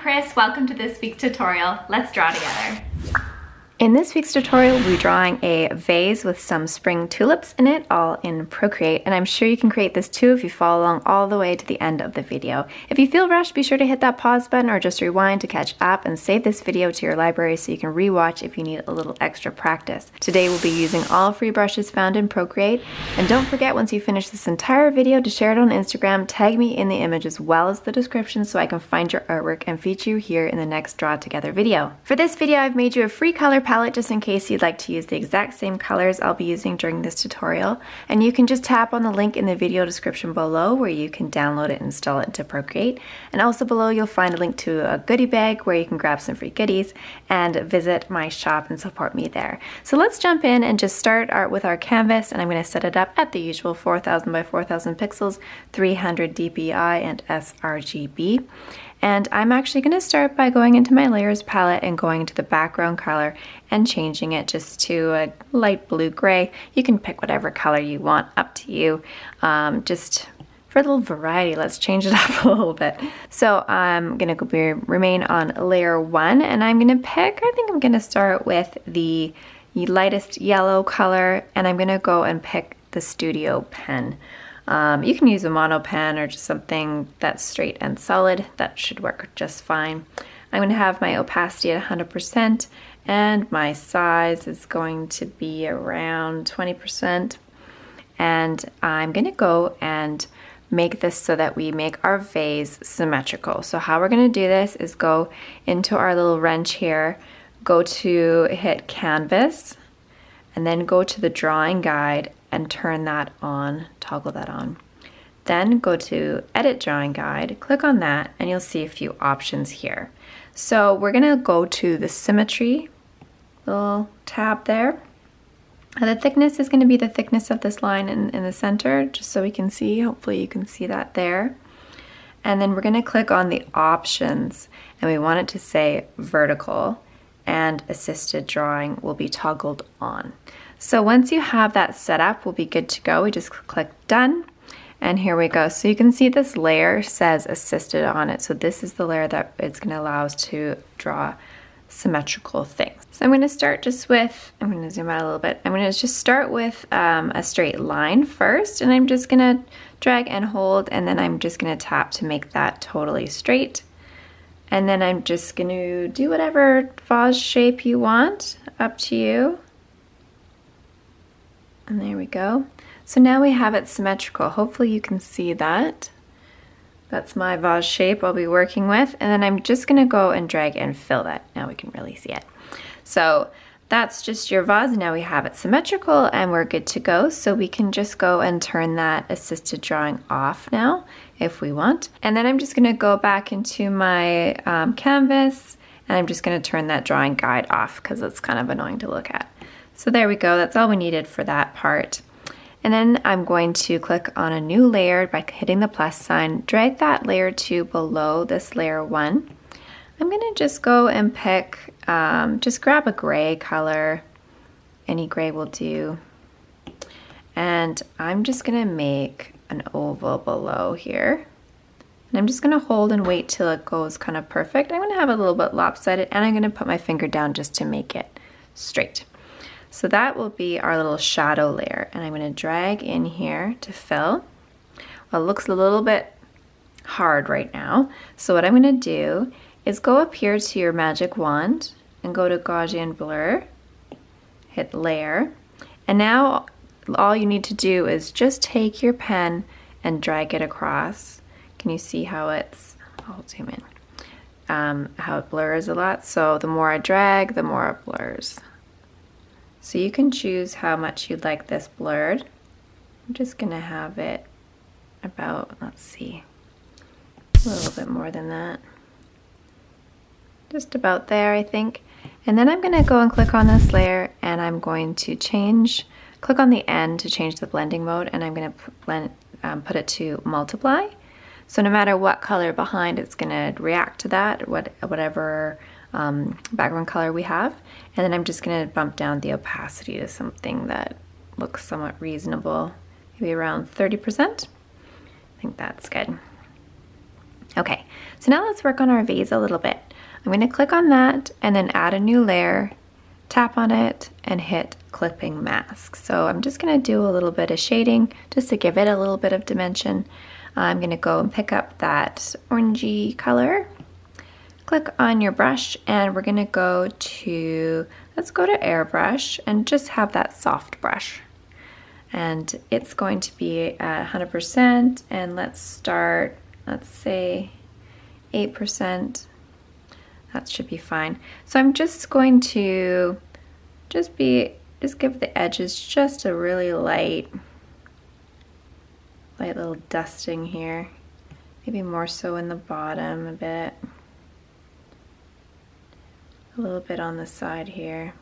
Chris, welcome to this week's tutorial. Let's draw together. In this week's tutorial, we'll be drawing a vase with some spring tulips in it, all in Procreate, and I'm sure you can create this too if you follow along all the way to the end of the video. If you feel rushed, be sure to hit that pause button or just rewind to catch up and save this video to your library so you can rewatch if you need a little extra practice. Today we'll be using all free brushes found in Procreate, and don't forget once you finish this entire video to share it on Instagram, tag me in the image as well as the description so I can find your artwork and feature you here in the next Draw Together video. For this video, I've made you a free color palette just in case you'd like to use the exact same colors I'll be using during this tutorial, and you can just tap on the link in the video description below where you can download it and install it into Procreate, and also below you'll find a link to a goodie bag where you can grab some free goodies and visit my shop and support me there. So let's jump in and just start with our canvas, and I'm going to set it up at the usual 4000 by 4000 pixels, 300 dpi and sRGB. And I'm actually going to start by going into my layers palette and going into the background color and changing it just to a light blue gray. You can pick whatever color you want, up to you. Just for a little variety, let's change it up a little bit. So I'm going to remain on layer 1, and I'm going to pick, I think I'm going to start with the lightest yellow color, and I'm going to go and pick the Studio pen. You can use a mono pen or just something that's straight and solid. That should work just fine. I'm going to have my opacity at 100%, and my size is going to be around 20%. And I'm going to go and make this so that we make our vase symmetrical. So how we're going to do this is go into our little wrench here, go to hit canvas, and then go to the drawing guide and turn that on, toggle that on. Then go to edit drawing guide, click on that, and you'll see a few options here. So we're gonna go to the symmetry little tab there. The thickness is gonna be the thickness of this line in the center, just so we can see, hopefully you can see that there. And then we're gonna click on the options, and we want it to say vertical, and assisted drawing will be toggled on. So once you have that set up, we'll be good to go. We just click done, and here we go. So you can see this layer says assisted on it. So this is the layer that it's going to allow us to draw symmetrical things. So I'm going to start just with, I'm going to zoom out a little bit. I'm going to just start with a straight line first, and I'm just going to drag and hold, and then I'm just going to tap to make that totally straight. And then I'm just going to do whatever vase shape you want, up to you. And there we go. So now we have it symmetrical. Hopefully you can see that. That's my vase shape I'll be working with. And then I'm just gonna go and drag and fill that. Now we can really see it. So that's just your vase. Now we have it symmetrical and we're good to go. So we can just go and turn that assisted drawing off now if we want. And then I'm just gonna go back into my canvas, and I'm just gonna turn that drawing guide off because it's kind of annoying to look at. So there we go, that's all we needed for that part. And then I'm going to click on a new layer by hitting the plus sign, drag that layer 2 below this layer 1. I'm gonna just go and pick, just grab a gray color, any gray will do. And I'm just gonna make an oval below here. And I'm just gonna hold and wait till it goes kind of perfect. I'm gonna have a little bit lopsided, and I'm gonna put my finger down just to make it straight. So that will be our little shadow layer, and I'm going to drag in here to fill. Well, it looks a little bit hard right now, so what I'm going to do is go up here to your magic wand and go to Gaussian blur, hit layer, and now all you need to do is just take your pen and drag it across. Can you see how it's, I'll zoom in, how it blurs a lot? So the more I drag, the more it blurs. So you can choose how much you'd like this blurred. I'm just gonna have it about, let's see, a little bit more than that. Just about there, I think. And then I'm gonna go and click on this layer, and I'm going to click on the end to change the blending mode, and I'm gonna put it to multiply. So no matter what color behind, it's gonna react to that, whatever background color we have. And then I'm just going to bump down the opacity to something that looks somewhat reasonable, maybe around 30%. I think that's good. Okay, so now let's work on our vase a little bit. I'm going to click on that and then add a new layer, tap on it, and hit clipping mask. So I'm just going to do a little bit of shading just to give it a little bit of dimension. I'm going to go and pick up that orangey color, click on your brush, and we're going to go to, let's go to airbrush and just have that soft brush. And it's going to be at 100%, and let's start, let's say 8%. That should be fine. So I'm just going to just give the edges just a really light little dusting here. Maybe more so in the bottom a bit. A little bit on the side here.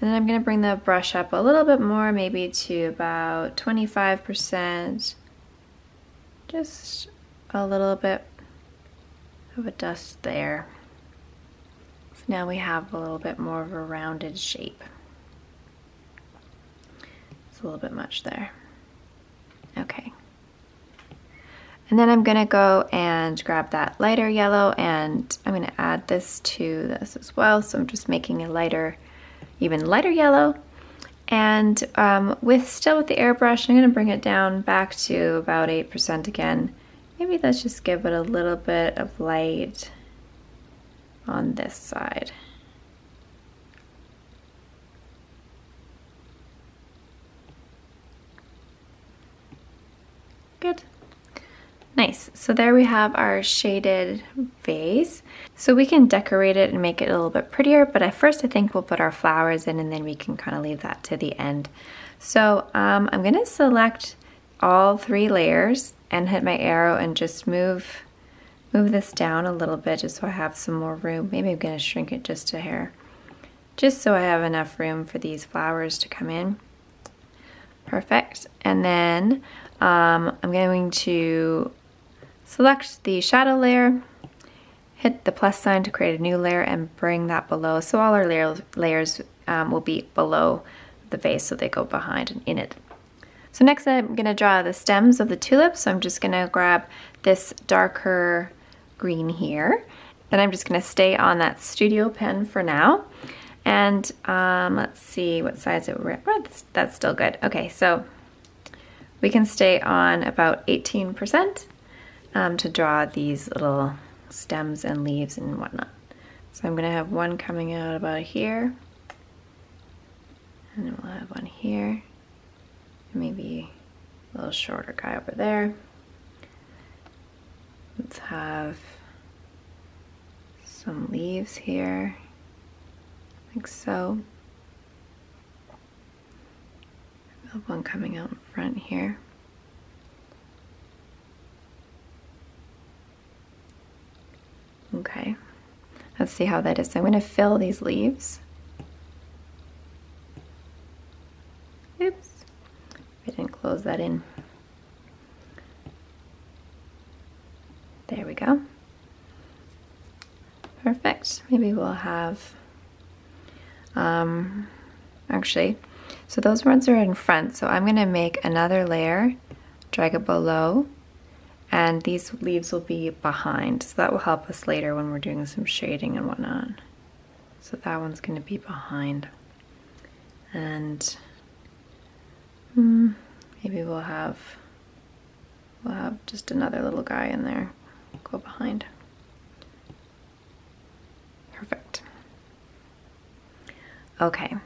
And then I'm going to bring the brush up a little bit more, maybe to about 25%. Just a little bit of a dust there. So now we have a little bit more of a rounded shape. It's a little bit much there. Okay. And then I'm going to go and grab that lighter yellow, and I'm going to add this to this as well. So I'm just making a lighter, even lighter yellow. And still with the airbrush, I'm going to bring it down back to about 8% again. Maybe let's just give it a little bit of light on this side. Good. Nice. So there we have our shaded vase. So we can decorate it and make it a little bit prettier, but at first I think we'll put our flowers in, and then we can kind of leave that to the end. So I'm going to select all 3 layers and hit my arrow and just move this down a little bit just so I have some more room. Maybe I'm going to shrink it just a hair, just so I have enough room for these flowers to come in. Perfect. And then I'm going to select the shadow layer, hit the plus sign to create a new layer, and bring that below. So all our layers will be below the vase, so they go behind and in it. So next I'm going to draw the stems of the tulips. So I'm just going to grab this darker green here. Then I'm just going to stay on that studio pen for now. And let's see what size it we're at. That's still good. Okay, so we can stay on about 18% to draw these little stems and leaves and whatnot. So I'm going to have one coming out about here. And then we'll have one here. Maybe a little shorter guy over there. Let's have some leaves here, like so. I have one coming out in front here. Okay, let's see how that is. So I'm going to fill these leaves. Oops. I didn't close that in. There we go. Perfect. Maybe we'll have, actually, so those ones are in front, so I'm going to make another layer, drag it below, and these leaves will be behind. So that will help us later when we're doing some shading and whatnot. So that one's going to be behind. And maybe we'll have just another little guy in there, go behind. Perfect. Okay,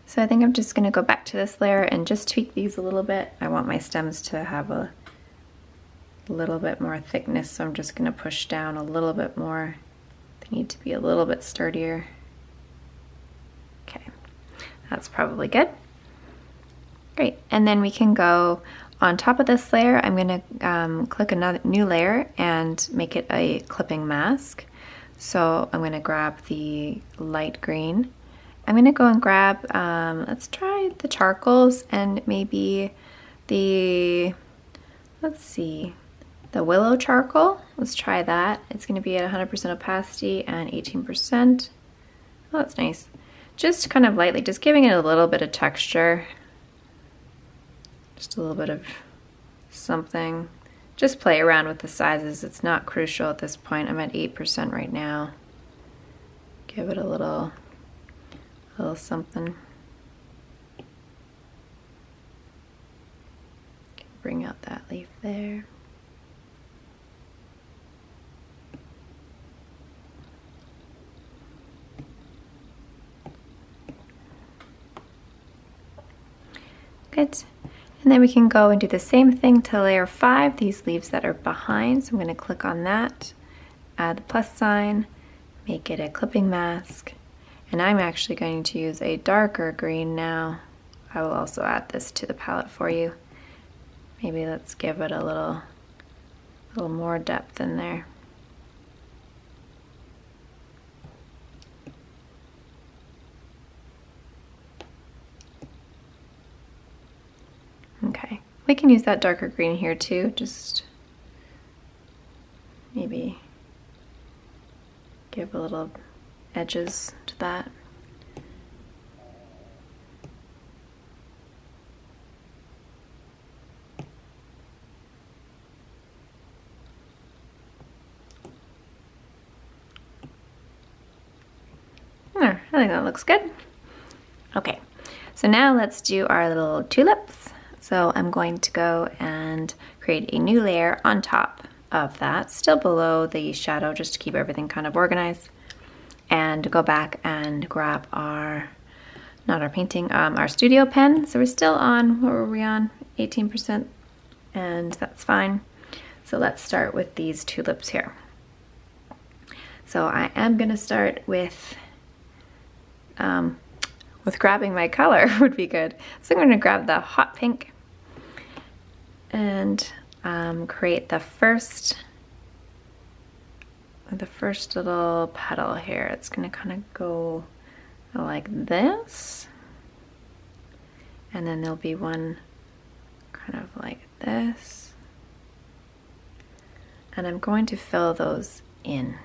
so I think I'm just going to go back to this layer and just tweak these a little bit. I want my stems to have a little bit more thickness, so I'm just going to push down a little bit more. They need to be a little bit sturdier. Okay, that's probably good. Great, and then we can go on top of this layer. I'm going to click another new layer and make it a clipping mask. So I'm going to grab the light green. I'm going to go and grab, let's try the charcoals and maybe the, let's see, the willow charcoal. Let's try that. It's going to be at 100% opacity and 18%. Oh, that's nice. Just kind of lightly, just giving it a little bit of texture. Just a little bit of something. Just play around with the sizes. It's not crucial at this point. I'm at 8% right now. Give it a little something. Bring out that leaf there. Good. And then we can go and do the same thing to layer 5, these leaves that are behind. So I'm going to click on that, add the plus sign, make it a clipping mask. And I'm actually going to use a darker green now. I will also add this to the palette for you. Maybe let's give it a little more depth in there. Okay, we can use that darker green here too, just maybe give a little edges to that. There, I think that looks good. Okay, so now let's do our little tulips. So I'm going to go and create a new layer on top of that, still below the shadow, just to keep everything kind of organized. And go back and grab our, not our painting, our studio pen. So we're still on, what were we on? 18%, and that's fine. So let's start with these tulips here. So I am gonna start with grabbing my color would be good. So I'm gonna grab the hot pink and create the first little petal here. It's gonna kind of go like this, and then there'll be one kind of like this, and I'm going to fill those in.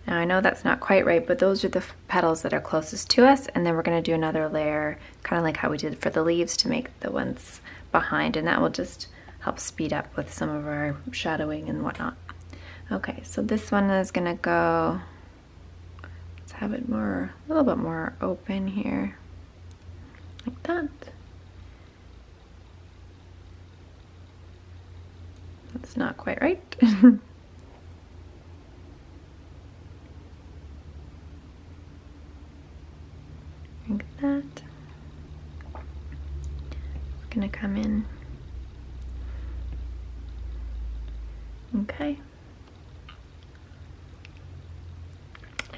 Now I know that's not quite right, but those are the petals that are closest to us, and then we're going to do another layer, kind of like how we did for the leaves, to make the ones behind, and that will just help speed up with some of our shadowing and whatnot. Okay, so this one is going to go, let's have it a little bit more open here, like that. That's not quite right. Like that. It's gonna come in. Okay.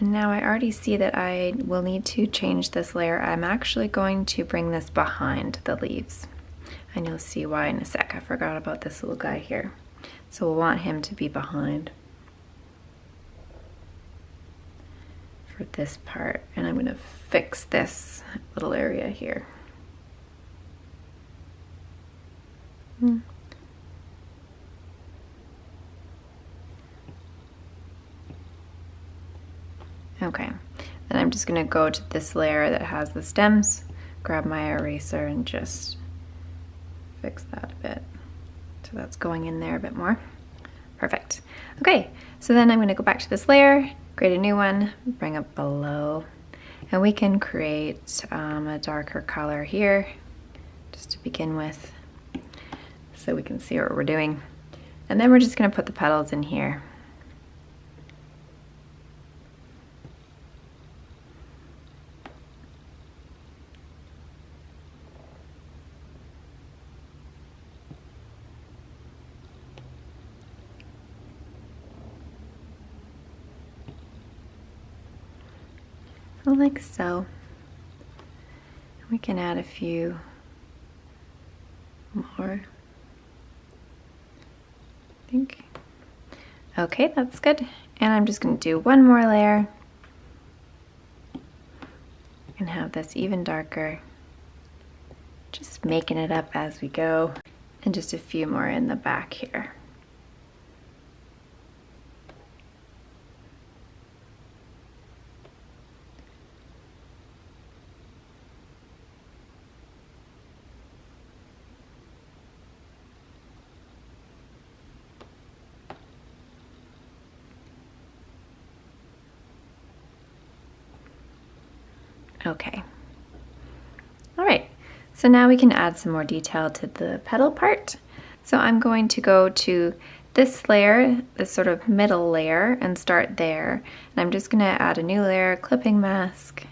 And now I already see that I will need to change this layer. I'm actually going to bring this behind the leaves. And you'll see why in a sec. I forgot about this little guy here. So we'll want him to be behind for this part. And I'm gonna fix this little area here. Okay, then I'm just gonna go to this layer that has the stems, grab my eraser and just fix that a bit. So that's going in there a bit more. Perfect. Okay, so then I'm gonna go back to this layer, create a new one, bring it below, and we can create a darker color here, just to begin with, so we can see what we're doing. And then we're just gonna put the petals in here. Like so. We can add a few more, I think. Okay, that's good. And I'm just going to do one more layer and have this even darker. Just making it up as we go. And just a few more in the back here. Okay. All right, so now we can add some more detail to the petal part. So I'm going to go to this layer, this sort of middle layer, and start there. And I'm just gonna add a new layer, clipping mask.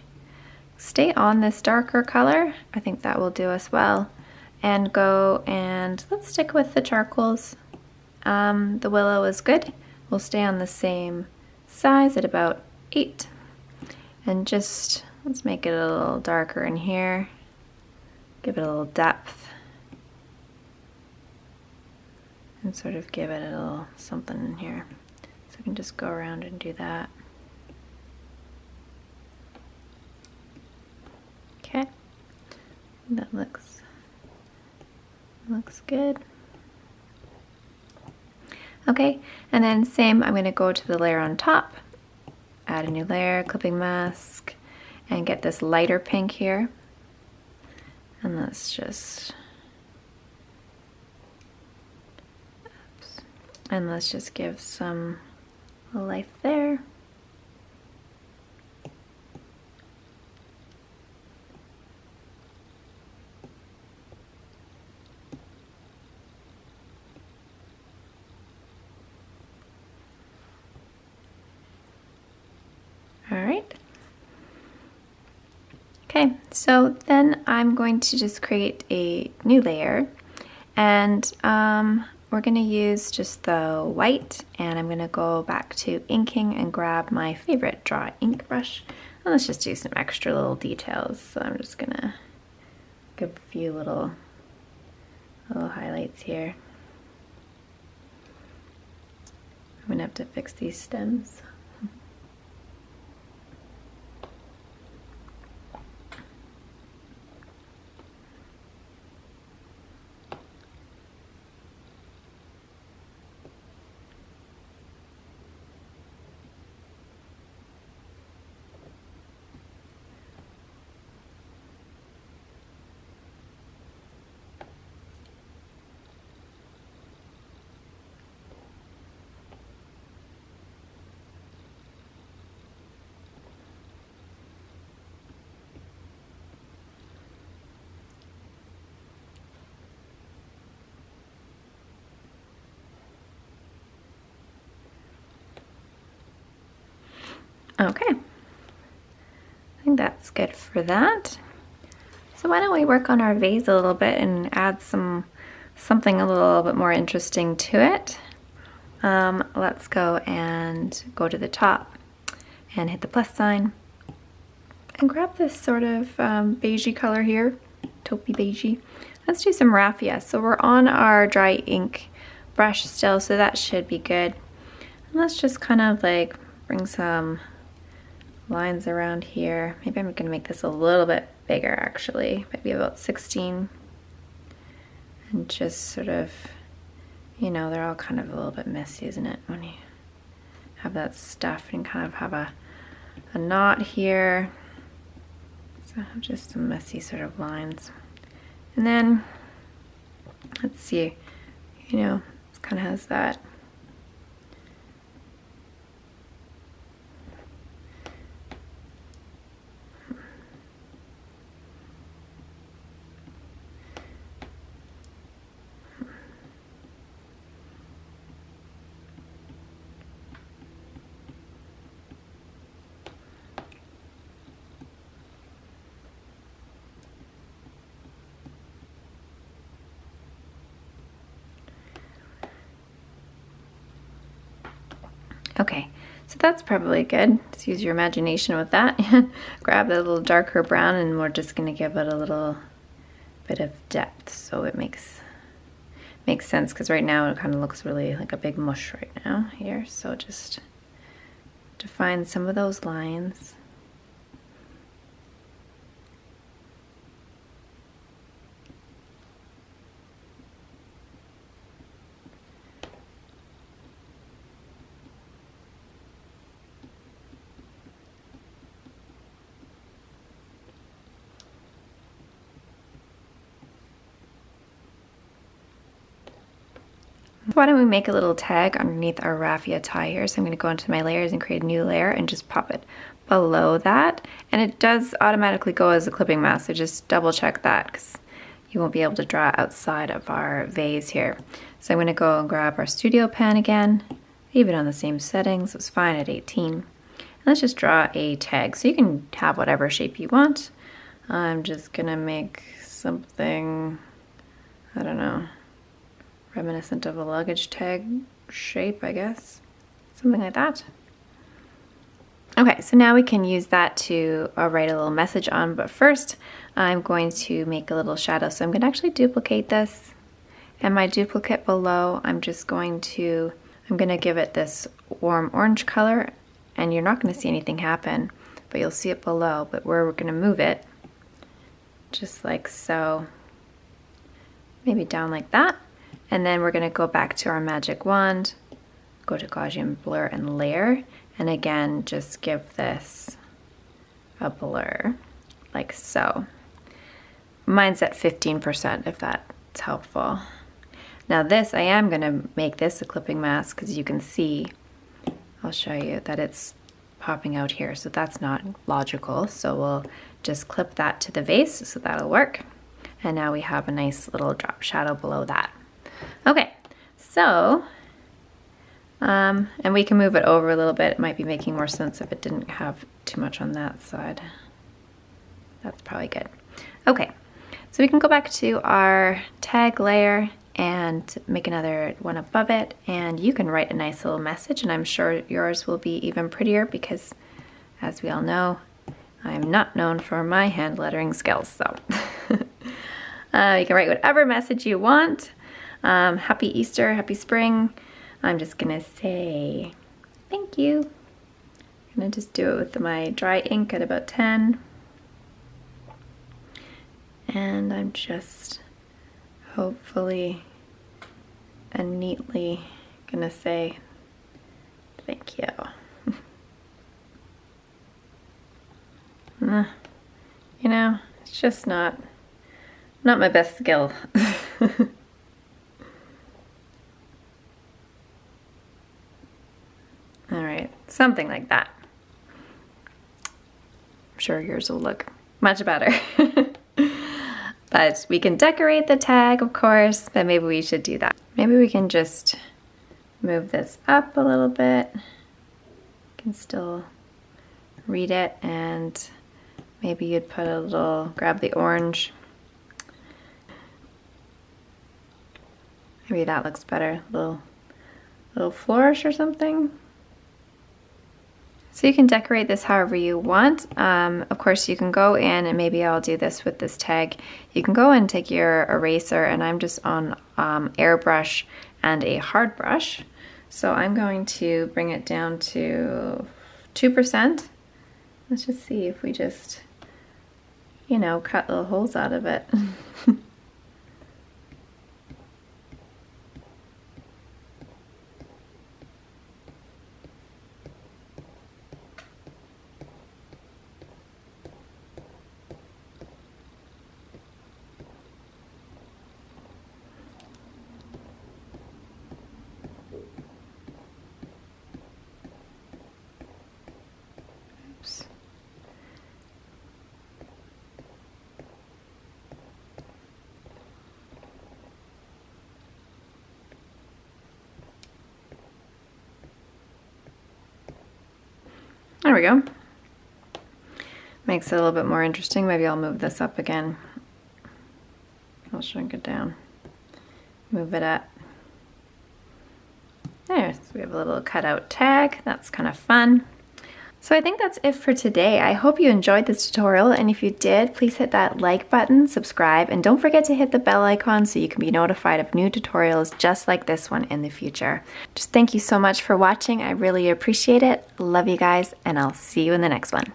Stay on this darker color. I think that will do us well. And go and let's stick with the charcoals. The willow is good. We'll stay on the same size at about 8. And just, let's make it a little darker in here. Give it a little depth. And sort of give it a little something in here. So I can just go around and do that. Okay. That looks good. Okay, and then same, I'm gonna go to the layer on top, add a new layer, clipping mask, and get this lighter pink here. And let's just, and let's just give some life there. All right. Okay, so then I'm going to just create a new layer, and we're going to use just the white, and I'm going to go back to inking and grab my favorite draw ink brush, and let's just do some extra little details. So I'm just going to give a few little highlights here. I'm going to have to fix these stems. Okay, I think that's good for that. So why don't we work on our vase a little bit and add something a little bit more interesting to it. Let's go and go to the top and hit the plus sign and grab this sort of beigey color here, taupey beigey. Let's do some raffia. So we're on our dry ink brush still, so that should be good. And let's just kind of like bring some lines around here. Maybe I'm gonna make this a little bit bigger actually, maybe about 16. And just sort of, you know, they're all kind of a little bit messy, isn't it? When you have that stuff and kind of have a knot here. So just some messy sort of lines. And then, let's see, you know, it kind of has that okay, so that's probably good. Just use your imagination with that. Grab that little darker brown and we're just gonna give it a little bit of depth so it makes sense, because right now it kind of looks really like a big mush right now here. So just define some of those lines. why don't we make a little tag underneath our raffia tie here. So I'm going to go into my layers and create a new layer and just pop it below that. And it does automatically go as a clipping mask, so just double check that because you won't be able to draw outside of our vase here. So I'm going to go and grab our studio pen again, leave it on the same settings, it's fine at 18. And let's just draw a tag. So you can have whatever shape you want. I'm just going to make something, I don't know, reminiscent of a luggage tag shape, I guess. Something like that. Okay, so now we can use that to write a little message on, but first I'm going to make a little shadow. So I'm going to actually duplicate this, and my duplicate below, I'm going to give it this warm orange color, and you're not going to see anything happen, but you'll see it below. But where we're going to move it, just like so, maybe down like that, and then we're going to go back to our magic wand, go to Gaussian blur and layer, and again just give this a blur like so. Mine's at 15% if that's helpful. Now this, I am going to make this a clipping mask because you can see, I'll show you that it's popping out here, so that's not logical. So we'll just clip that to the vase, so that'll work. And now we have a nice little drop shadow below that. Okay, so and we can move it over a little bit. It might be making more sense if it didn't have too much on that side. That's probably good. Okay, so we can go back to our tag layer and make another one above it, and you can write a nice little message, and I'm sure yours will be even prettier because, as we all know, I'm not known for my hand lettering skills, so you can write whatever message you want. Happy Easter, happy spring. I'm just gonna say thank you. I'm gonna just do it with my dry ink at about 10. And I'm just hopefully and neatly gonna say thank you. You know, it's just not my best skill. All right, something like that. I'm sure yours will look much better. But we can decorate the tag, of course, but maybe we should do that. Maybe we can just move this up a little bit. You can still read it, and maybe you'd put a little, grab the orange. Maybe that looks better, little flourish or something. So you can decorate this however you want. Of course, you can go in, and maybe I'll do this with this tag. You can go and take your eraser, and I'm just on airbrush and a hard brush. So I'm going to bring it down to 2%. Let's just see if we just, you know, cut little holes out of it. There we go. Makes it a little bit more interesting. Maybe I'll move this up again. I'll shrink it down. Move it up. There, so we have a little cutout tag. That's kind of fun. So I think that's it for today. I hope you enjoyed this tutorial, and if you did, please hit that like button, subscribe, and don't forget to hit the bell icon so you can be notified of new tutorials just like this one in the future. Just thank you so much for watching. I really appreciate it. Love you guys, and I'll see you in the next one.